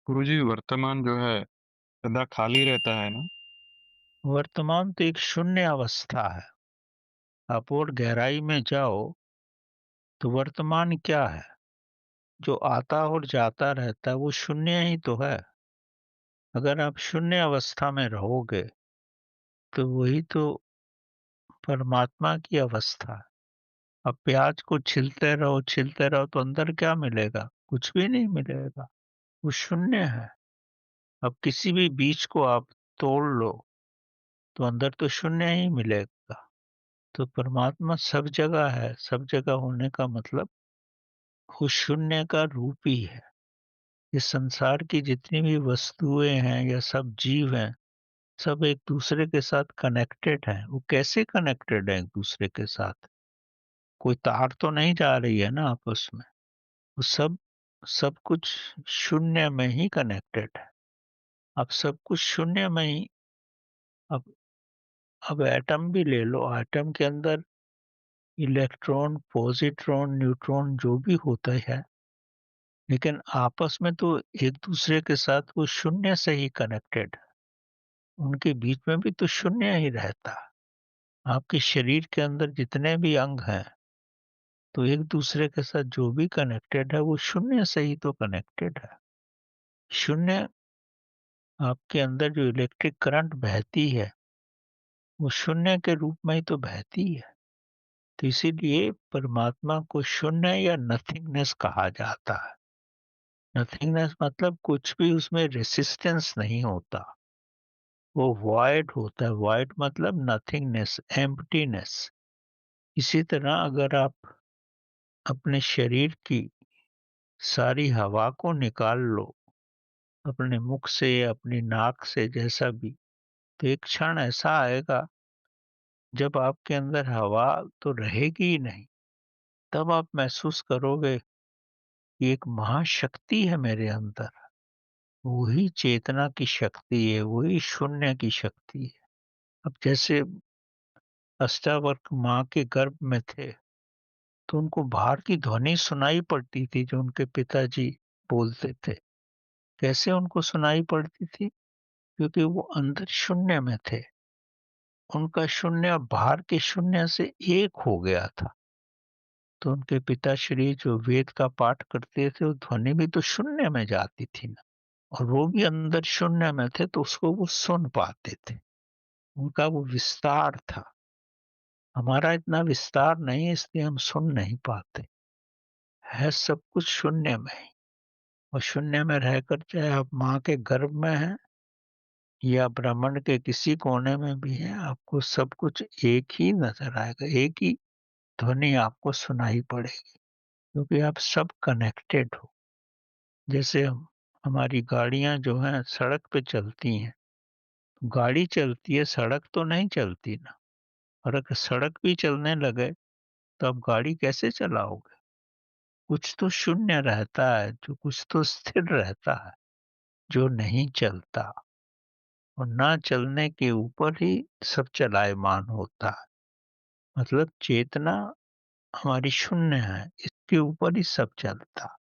गुरुजी, वर्तमान जो है सदा खाली रहता है ना। वर्तमान तो एक शून्य अवस्था है। आप और गहराई में जाओ तो वर्तमान क्या है? जो आता और जाता रहता है वो शून्य ही तो है। अगर आप शून्य अवस्था में रहोगे तो वही तो परमात्मा की अवस्था है। अब प्याज को छीलते रहो तो अंदर क्या मिलेगा? कुछ भी नहीं मिलेगा, वो शून्य है। अब किसी भी बीज को आप तोड़ लो तो अंदर तो शून्य ही मिलेगा। तो परमात्मा सब जगह है, सब जगह होने का मतलब वो शून्य का रूप ही है। इस संसार की जितनी भी वस्तुएं हैं या सब जीव हैं, सब एक दूसरे के साथ कनेक्टेड हैं। वो कैसे कनेक्टेड है एक दूसरे के साथ? कोई तार तो नहीं जा रही है ना आपस में। वो सब सब कुछ शून्य में ही कनेक्टेड है। अब सब कुछ शून्य में ही। अब अब एटम भी ले लो, एटम के अंदर इलेक्ट्रॉन, पॉजिट्रॉन, न्यूट्रॉन जो भी होता है, लेकिन आपस में तो एक दूसरे के साथ वो शून्य से ही कनेक्टेड है। उनके बीच में भी तो शून्य ही रहता है। आपके शरीर के अंदर जितने भी अंग हैं, तो एक दूसरे के साथ जो भी कनेक्टेड है वो शून्य से ही तो कनेक्टेड है। शून्य, आपके अंदर जो इलेक्ट्रिक करंट बहती है वो शून्य के रूप में ही तो बहती है। तो इसीलिए परमात्मा को शून्य या नथिंगनेस कहा जाता है। नथिंगनेस मतलब कुछ भी उसमें रेसिस्टेंस नहीं होता, वो वॉइड होता है। वॉइड मतलब नथिंगनेस, एम्प्टीनेस। इसी तरह अगर आप अपने शरीर की सारी हवा को निकाल लो, अपने मुख से, अपनी नाक से, जैसा भी, तो एक क्षण ऐसा आएगा जब आपके अंदर हवा तो रहेगी ही नहीं। तब आप महसूस करोगे कि एक महाशक्ति है मेरे अंदर। वही चेतना की शक्ति है, वही शून्य की शक्ति है। अब जैसे अष्टावक्र माँ के गर्भ में थे, तो उनको बाहर की ध्वनि सुनाई पड़ती थी जो उनके पिताजी बोलते थे। कैसे उनको सुनाई पड़ती थी? क्योंकि वो अंदर शून्य में थे। उनका शून्य बाहर के शून्य से एक हो गया था। तो उनके पिताश्री जो वेद का पाठ करते थे, वो ध्वनि भी तो शून्य में जाती थी ना, और वो भी अंदर शून्य में थे तो उसको वो सुन पाते थे। उनका वो विस्तार था। हमारा इतना विस्तार नहीं है, इसलिए हम सुन नहीं पाते। है सब कुछ शून्य में ही। और शून्य में रहकर चाहे आप माँ के गर्भ में हैं या ब्रह्मांड के किसी कोने में भी हैं, आपको सब कुछ एक ही नज़र आएगा, एक ही ध्वनि आपको सुनाई पड़ेगी, क्योंकि आप सब कनेक्टेड हो। जैसे हमारी गाड़ियाँ जो हैं सड़क पे चलती हैं, गाड़ी चलती है, सड़क तो नहीं चलती ना। और अगर सड़क भी चलने लगे, तो आप गाड़ी कैसे चलाओगे? कुछ तो शून्य रहता है, जो कुछ तो स्थिर रहता है, जो नहीं चलता। और ना चलने के ऊपर ही सब चलायमान होता है। मतलब चेतना हमारी शून्य है, इसके ऊपर ही सब चलता।